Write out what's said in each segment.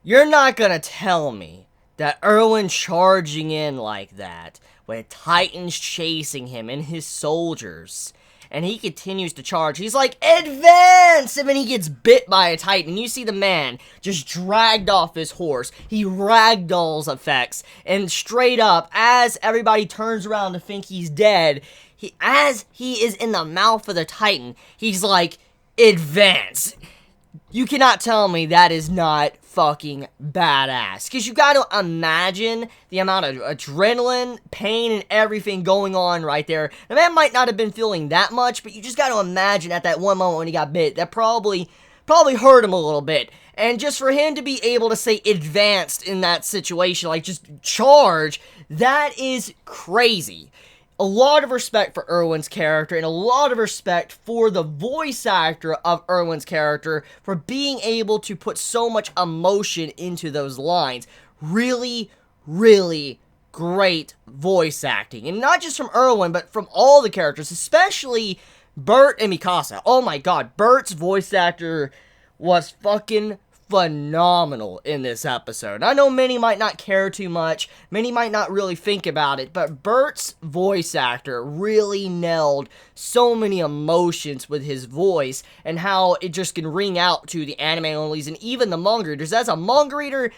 You're not gonna tell me that Erwin charging in like that, with Titans chasing him and his soldiers, and he continues to charge. He's like, advance! And then he gets bit by a Titan. You see the man just dragged off his horse. He ragdolls effects, and straight up, as everybody turns around to think he's dead, as he is in the mouth of the Titan, he's like, advance! You cannot tell me that is not fucking badass. Because you gotta imagine the amount of adrenaline, pain, and everything going on right there. The man might not have been feeling that much, but you just gotta imagine at that one moment when he got bit, that probably hurt him a little bit. And just for him to be able to say advanced in that situation, like just charge, that is crazy. A lot of respect for Erwin's character, and a lot of respect for the voice actor of Erwin's character for being able to put so much emotion into those lines. Really, really great voice acting. And not just from Erwin, but from all the characters, especially Bert and Mikasa. Oh my god, Bert's voice actor was fucking phenomenal in this episode. I know many might not care too much, many might not really think about it, but Bert's voice actor really nailed so many emotions with his voice, and how it just can ring out to the anime onlys and even the manga readers. As a manga reader,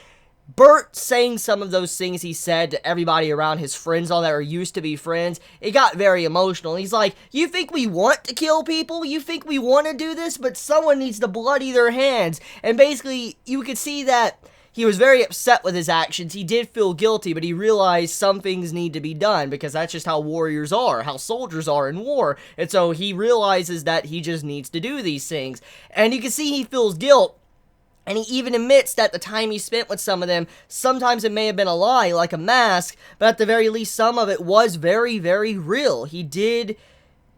Bert saying some of those things he said to everybody around, his friends, all that were used to be friends, it got very emotional. He's like, you think we want to kill people? You think we want to do this? But someone needs to bloody their hands. And basically, you could see that he was very upset with his actions. He did feel guilty, but he realized some things need to be done, because that's just how warriors are, how soldiers are in war. And so he realizes that he just needs to do these things. And you can see he feels guilt. And he even admits that the time he spent with some of them, sometimes it may have been a lie, like a mask, but at the very least, some of it was very, very real. He did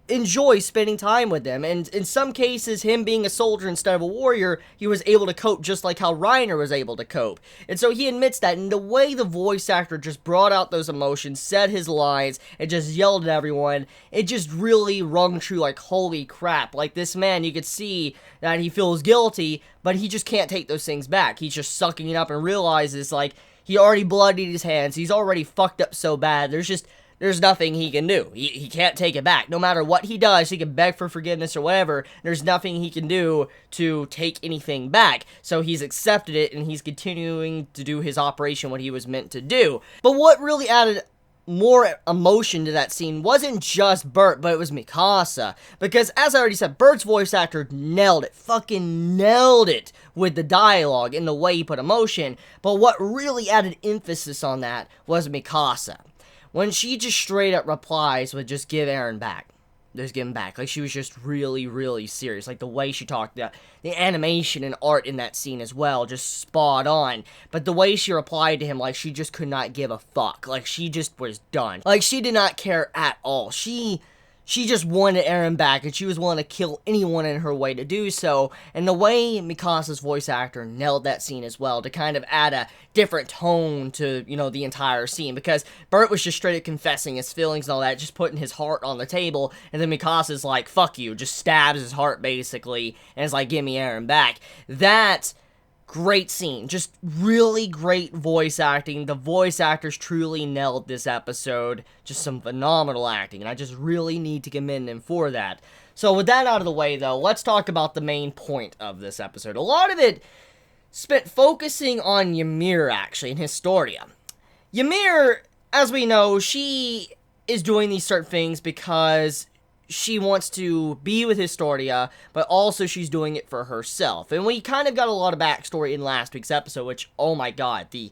enjoy spending time with them, and in some cases, him being a soldier instead of a warrior, he was able to cope just like how Reiner was able to cope. And so he admits that, and the way the voice actor just brought out those emotions, said his lines, and just yelled at everyone, it just really rung true, like, holy crap. Like, this man, you could see that he feels guilty, but he just can't take those things back. He's just sucking it up and realizes, like, he already bloodied his hands, he's already fucked up so bad, there's nothing he can do. He can't take it back. No matter what he does, he can beg for forgiveness or whatever. There's nothing he can do to take anything back. So he's accepted it, and he's continuing to do his operation, what he was meant to do. But what really added more emotion to that scene wasn't just Bert, but it was Mikasa. Because, as I already said, Bert's voice actor nailed it. Fucking nailed it with the dialogue and the way he put emotion. But what really added emphasis on that was Mikasa. When she just straight up replies with just give Eren back. Just give him back. Like, she was just really, really serious. Like, the way she talked, the animation and art in that scene as well, just spot on. But the way she replied to him, like, she just could not give a fuck. Like, she just was done. Like, she did not care at all. She just wanted Eren back, and she was willing to kill anyone in her way to do so. And the way Mikasa's voice actor nailed that scene as well, to kind of add a different tone to, you know, the entire scene. Because Bert was just straight up confessing his feelings and all that, just putting his heart on the table. And then Mikasa's like, fuck you, just stabs his heart, basically, and is like, give me Eren back. That great scene. Just really great voice acting. The voice actors truly nailed this episode. Just some phenomenal acting, and I just really need to commend them for that. So with that out of the way, though, let's talk about the main point of this episode. A lot of it spent focusing on Ymir, actually, in Historia. Ymir, as we know, she is doing these certain things because she wants to be with Historia, but also she's doing it for herself. And we kind of got a lot of backstory in last week's episode, which, oh my god, the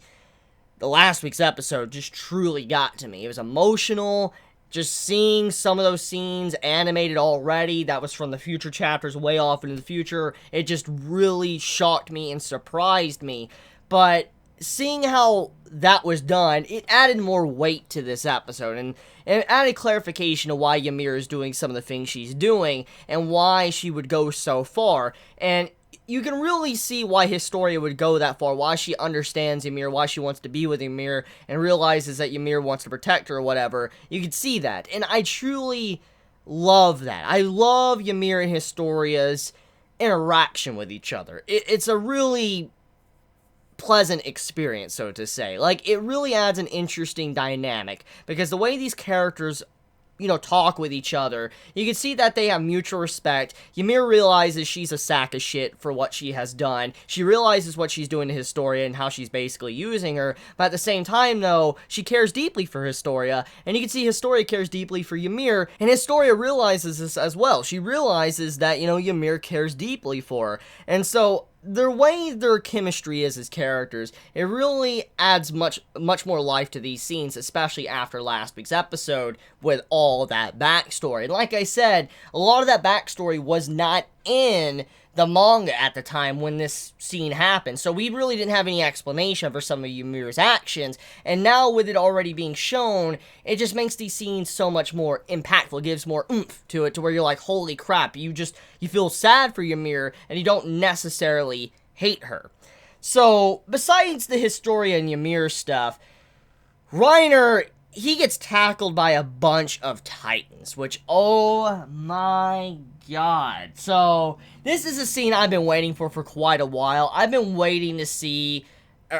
last week's episode just truly got to me. It was emotional, just seeing some of those scenes animated already, that was from the future chapters, way off into the future. It just really shocked me and surprised me. But seeing how that was done, it added more weight to this episode, and it added clarification of why Ymir is doing some of the things she's doing, and why she would go so far. And you can really see why Historia would go that far, why she understands Ymir, why she wants to be with Ymir, and realizes that Ymir wants to protect her or whatever. You can see that, and I truly love that. I love Ymir and Historia's interaction with each other. It's a really pleasant experience, so to say. Like, it really adds an interesting dynamic, because the way these characters, talk with each other, you can see that they have mutual respect. Ymir realizes she's a sack of shit for what she has done. She realizes what she's doing to Historia and how she's basically using her, but at the same time, though, she cares deeply for Historia, and you can see Historia cares deeply for Ymir, and Historia realizes this as well. She realizes that, Ymir cares deeply for her, and so the way their chemistry is as characters, it really adds much more life to these scenes, especially after last week's episode with all that backstory. And like I said, a lot of that backstory was not in the manga at the time when this scene happened, so we really didn't have any explanation for some of Ymir's actions, and now with it already being shown, it just makes these scenes so much more impactful. It gives more oomph to it, to where you're like, holy crap, you feel sad for Ymir, and you don't necessarily hate her. So, besides the Historia and Ymir stuff, Reiner, he gets tackled by a bunch of Titans, which, oh my god. So, this is a scene I've been waiting for quite a while. I've been waiting to see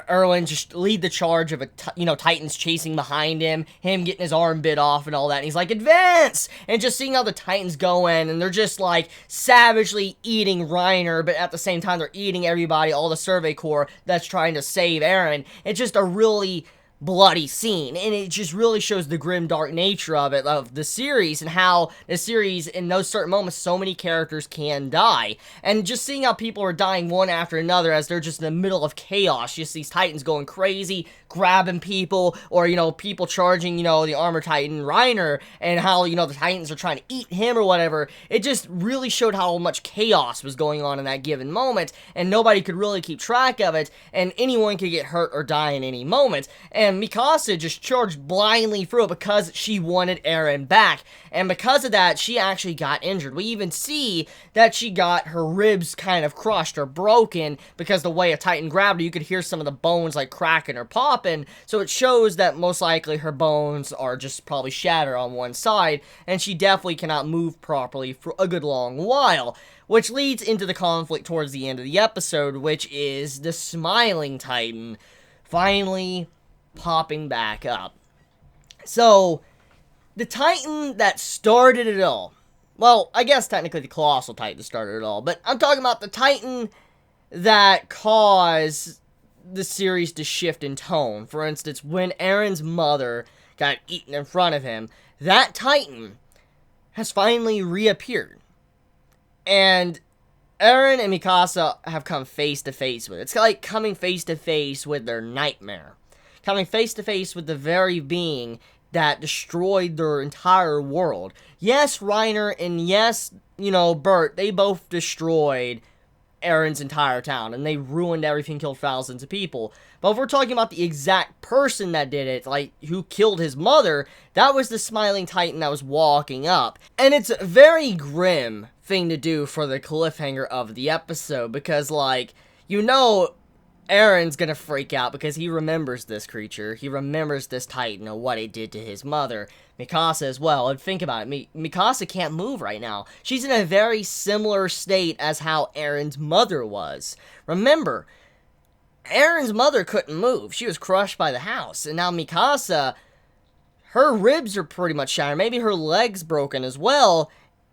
Erwin just lead the charge of Titans chasing behind him getting his arm bit off and all that, and he's like, advance! And just seeing how the Titans go in, and they're just, like, savagely eating Reiner, but at the same time, they're eating everybody, all the Survey Corps that's trying to save Eren. It's just a really bloody scene, and it just really shows the grim, dark nature of the series, and how the series, in those certain moments, so many characters can die, and just seeing how people are dying one after another as they're just in the middle of chaos, just these Titans going crazy, grabbing people, or, people charging, the Armor Titan Reiner, and how, the Titans are trying to eat him or whatever. It just really showed how much chaos was going on in that given moment, and nobody could really keep track of it, and anyone could get hurt or die in any moment, and Mikasa just charged blindly through it because she wanted Eren back, and because of that, she actually got injured. We even see that she got her ribs kind of crushed or broken, because the way a Titan grabbed her, you could hear some of the bones like cracking or popping, so it shows that most likely her bones are just probably shattered on one side, and she definitely cannot move properly for a good long while, which leads into the conflict towards the end of the episode, which is the Smiling Titan finally popping back up. So, the Titan that started it all, well, I guess technically the Colossal Titan started it all, but I'm talking about the Titan that caused the series to shift in tone. For instance, when Eren's mother got eaten in front of him, that Titan has finally reappeared. And Eren and Mikasa have come face to face with it. It's like coming face to face with their nightmare. Coming face to face with the very being that destroyed their entire world. Yes, Reiner, and yes, Bert, they both destroyed Eren's entire town, and they ruined everything, killed thousands of people. But if we're talking about the exact person that did it, like, who killed his mother, that was the Smiling Titan that was walking up. And it's a very grim thing to do for the cliffhanger of the episode, because, like, Eren's gonna freak out because he remembers this creature. He remembers this Titan and what it did to his mother. Mikasa as well. And think about it. Mikasa can't move right now. She's in a very similar state as how Eren's mother was. Remember, Eren's mother couldn't move. She was crushed by the house. And now Mikasa, her ribs are pretty much shattered. Maybe her leg's broken as well.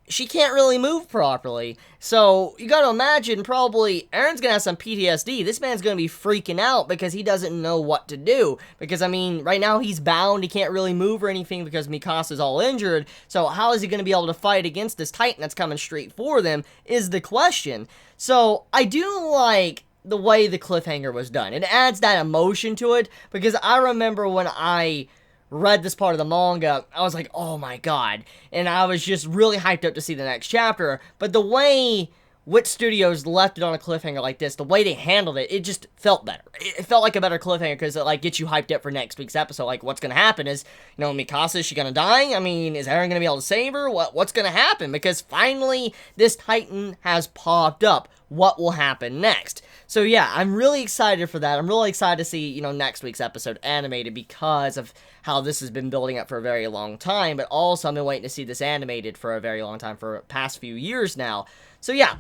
She can't really move properly. So, you gotta imagine, probably, Eren's gonna have some PTSD. This man's gonna be freaking out because he doesn't know what to do. Because, right now he's bound, he can't really move or anything because Mikasa's all injured. So, how is he gonna be able to fight against this Titan that's coming straight for them, is the question. So, I do like the way the cliffhanger was done. It adds that emotion to it, because I remember when I read this part of the manga, I was like, oh my god, and I was just really hyped up to see the next chapter, but the way Wit Studios left it on a cliffhanger like this, the way they handled it, it just felt better. It felt like a better cliffhanger, because it, like, gets you hyped up for next week's episode. Like, what's gonna happen? Is, Mikasa, is she gonna die? Is Eren gonna be able to save her? What's gonna happen? Because finally, this Titan has popped up. What will happen next? So yeah, I'm really excited for that. I'm really excited to see, next week's episode animated, because of how this has been building up for a very long time, but also I've been waiting to see this animated for a very long time, for the past few years now. So yeah,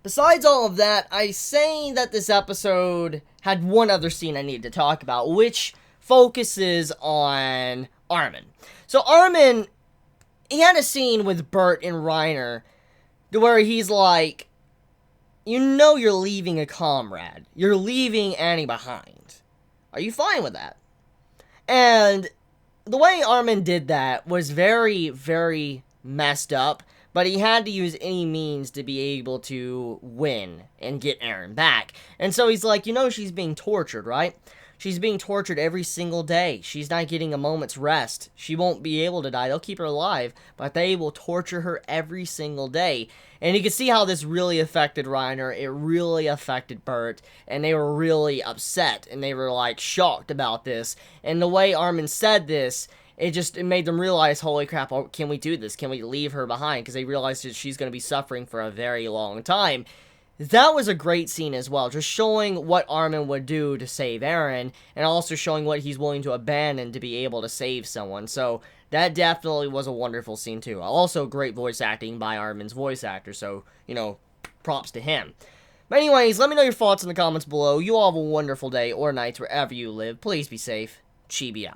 besides all of that, I say that this episode had one other scene I needed to talk about, which focuses on Armin. So Armin, he had a scene with Bert and Reiner where he's like, you know you're leaving a comrade. You're leaving Annie behind. Are you fine with that? And the way Armin did that was very, very messed up, but he had to use any means to be able to win and get Eren back. And so he's like, you know she's being tortured, right? She's being tortured every single day. She's not getting a moment's rest. She won't be able to die. They'll keep her alive, but they will torture her every single day. And you can see how this really affected Reiner. It really affected Bert, and they were really upset, and they were, like, shocked about this. And the way Armin said this, it made them realize, holy crap, oh, can we do this? Can we leave her behind? Because they realized that she's going to be suffering for a very long time. That was a great scene as well, just showing what Armin would do to save Eren, and also showing what he's willing to abandon to be able to save someone. So that definitely was a wonderful scene too. Also, great voice acting by Armin's voice actor, so, you know, props to him. But anyways, let me know your thoughts in the comments below. You all have a wonderful day or night wherever you live. Please be safe. Chibi out.